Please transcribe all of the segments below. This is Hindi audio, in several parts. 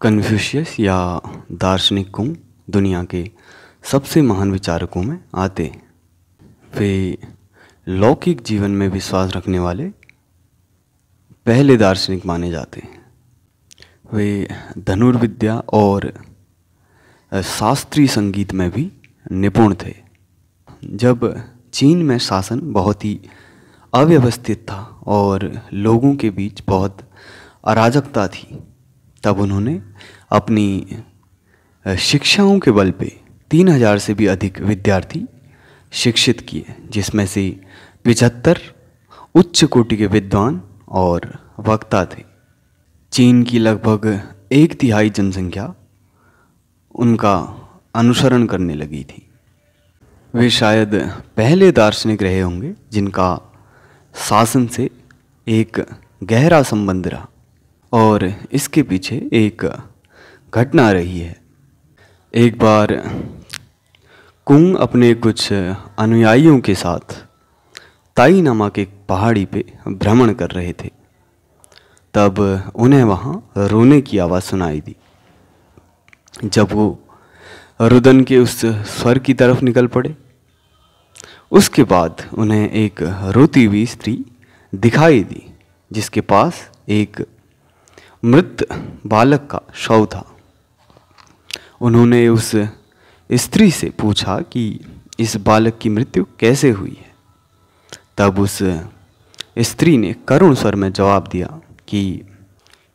कन्फ्यूशियस या दार्शनिक कुंग दुनिया के सबसे महान विचारकों में आते हैं। वे लौकिक जीवन में विश्वास रखने वाले पहले दार्शनिक माने जाते हैं। वे धनुर्विद्या और शास्त्रीय संगीत में भी निपुण थे। जब चीन में शासन बहुत ही अव्यवस्थित था और लोगों के बीच बहुत अराजकता थी, तब उन्होंने अपनी शिक्षाओं के बल पे 3000 से भी अधिक विद्यार्थी शिक्षित किए, जिसमें से 75 उच्च कोटि के विद्वान और वक्ता थे। चीन की लगभग 1/3 जनसंख्या उनका अनुसरण करने लगी थी। वे शायद पहले दार्शनिक रहे होंगे जिनका शासन से एक गहरा संबंध रहा, और इसके पीछे एक घटना रही है। एक बार कुंग अपने कुछ अनुयायियों के साथ ताई नामक एक पहाड़ी पे भ्रमण कर रहे थे, तब उन्हें वहाँ रोने की आवाज़ सुनाई दी। जब वो रुदन के उस स्वर की तरफ निकल पड़े, उसके बाद उन्हें एक रोती हुई स्त्री दिखाई दी जिसके पास एक मृत बालक का शव था। उन्होंने उस स्त्री से पूछा कि इस बालक की मृत्यु कैसे हुई है। तब उस स्त्री ने करुण स्वर में जवाब दिया कि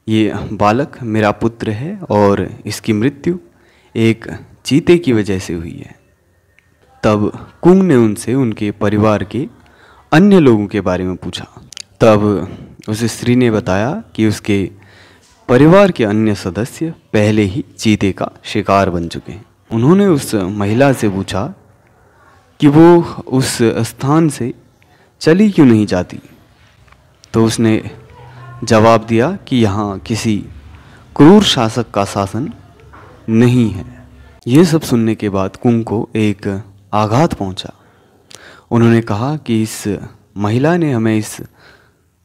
ये बालक मेरा पुत्र है और इसकी मृत्यु एक चीते की वजह से हुई है। तब कुंग ने उनसे उनके परिवार के अन्य लोगों के बारे में पूछा। तब उस स्त्री ने बताया कि उसके परिवार के अन्य सदस्य पहले ही चीते का शिकार बन चुके हैं। उन्होंने उस महिला से पूछा कि वो उस स्थान से चली क्यों नहीं जाती, तो उसने जवाब दिया कि यहाँ किसी क्रूर शासक का शासन नहीं है। ये सब सुनने के बाद कुंग को एक आघात पहुँचा। उन्होंने कहा कि इस महिला ने हमें इस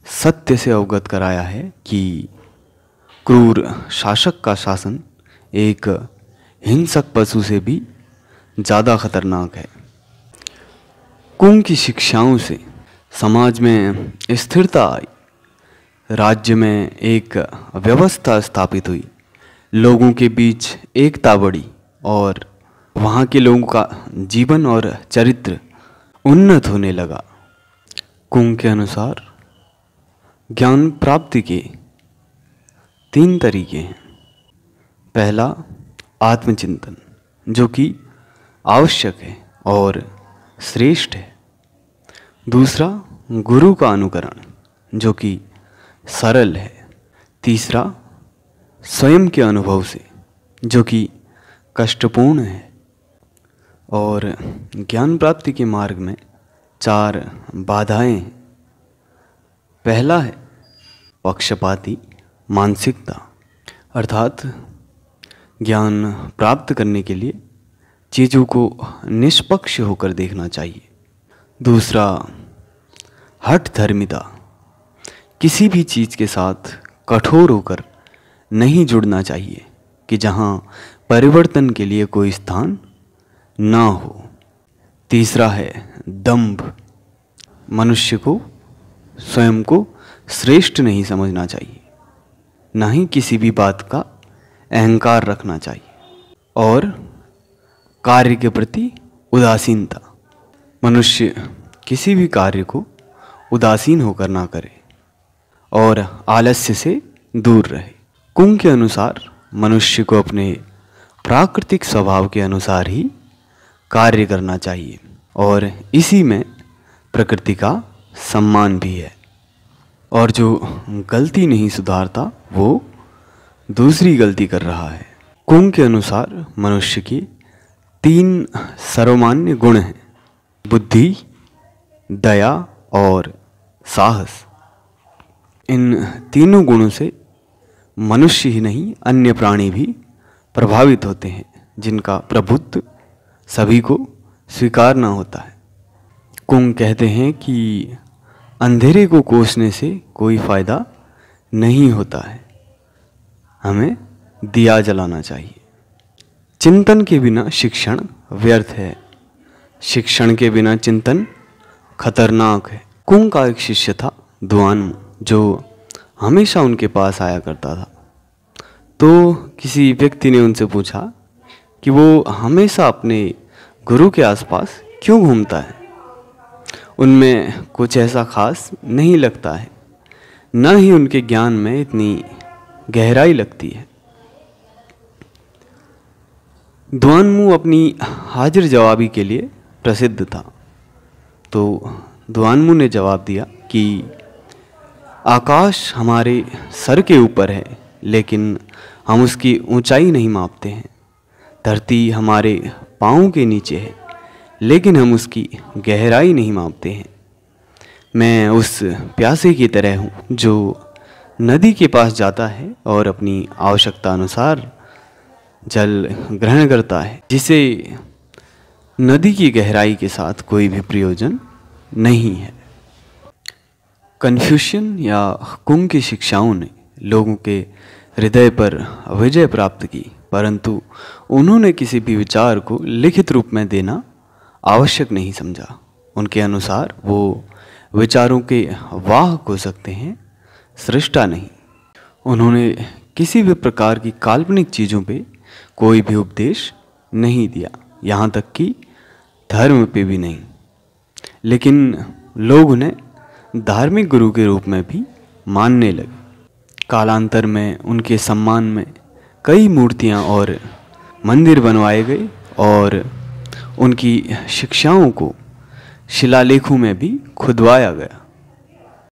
सत्य से अवगत कराया है कि क्रूर शासक का शासन एक हिंसक पशु से भी ज़्यादा खतरनाक है। कुंग की शिक्षाओं से समाज में स्थिरता आई, राज्य में एक व्यवस्था स्थापित हुई, लोगों के बीच एकता बढ़ी और वहाँ के लोगों का जीवन और चरित्र उन्नत होने लगा। कुंग के अनुसार ज्ञान प्राप्ति के 3 तरीके हैं। पहला, आत्मचिंतन, जो कि आवश्यक है और श्रेष्ठ है। दूसरा, गुरु का अनुकरण, जो कि सरल है। तीसरा, स्वयं के अनुभव से, जो कि कष्टपूर्ण है। और ज्ञान प्राप्ति के मार्ग में 4 बाधाएं हैं। पहला है पक्षपाती मानसिकता, अर्थात ज्ञान प्राप्त करने के लिए चीज़ों को निष्पक्ष होकर देखना चाहिए। दूसरा, हठ धर्मिता, किसी भी चीज़ के साथ कठोर होकर नहीं जुड़ना चाहिए कि जहाँ परिवर्तन के लिए कोई स्थान ना हो। तीसरा है दंभ, मनुष्य को स्वयं को श्रेष्ठ नहीं समझना चाहिए, ना ही किसी भी बात का अहंकार रखना चाहिए। और कार्य के प्रति उदासीनता, मनुष्य किसी भी कार्य को उदासीन होकर ना करे और आलस्य से दूर रहे। कुंग के अनुसार मनुष्य को अपने प्राकृतिक स्वभाव के अनुसार ही कार्य करना चाहिए और इसी में प्रकृति का सम्मान भी है। और जो गलती नहीं सुधारता वो दूसरी गलती कर रहा है। कुंग के अनुसार मनुष्य की 3 सर्वमान्य गुण हैं: बुद्धि, दया और साहस। इन तीनों गुणों से मनुष्य ही नहीं अन्य प्राणी भी प्रभावित होते हैं, जिनका प्रभुत्व सभी को स्वीकारना होता है। कुंग कहते हैं कि अंधेरे को कोसने से कोई फायदा नहीं होता है, हमें दिया जलाना चाहिए। चिंतन के बिना शिक्षण व्यर्थ है, शिक्षण के बिना चिंतन खतरनाक है। कुंग का एक शिष्य था दुआनमू, जो हमेशा उनके पास आया करता था। तो किसी व्यक्ति ने उनसे पूछा कि वो हमेशा अपने गुरु के आसपास क्यों घूमता है। उनमें कुछ ऐसा खास नहीं लगता है, न ही उनके ज्ञान में इतनी गहराई लगती है। दुआनमू अपनी हाजिर जवाबी के लिए प्रसिद्ध था। तो दुआनमू ने जवाब दिया कि आकाश हमारे सर के ऊपर है, लेकिन हम उसकी ऊंचाई नहीं मापते हैं। धरती हमारे पाँव के नीचे है, लेकिन हम उसकी गहराई नहीं मापते हैं। मैं उस प्यासे की तरह हूँ जो नदी के पास जाता है और अपनी आवश्यकता अनुसार जल ग्रहण करता है, जिसे नदी की गहराई के साथ कोई भी प्रयोजन नहीं है। कन्फ्यूशियन या कुंग की शिक्षाओं ने लोगों के हृदय पर विजय प्राप्त की, परंतु उन्होंने किसी भी विचार को लिखित रूप में देना आवश्यक नहीं समझा। उनके अनुसार वो विचारों के वाहक हो सकते हैं, सृष्टा नहीं। उन्होंने किसी भी प्रकार की काल्पनिक चीज़ों पे कोई भी उपदेश नहीं दिया, यहाँ तक कि धर्म पे भी नहीं। लेकिन लोग उन्हें धार्मिक गुरु के रूप में भी मानने लगे। कालांतर में उनके सम्मान में कई मूर्तियाँ और मंदिर बनवाए गए और उनकी शिक्षाओं को शिलालेखों में भी खुदवाया गया।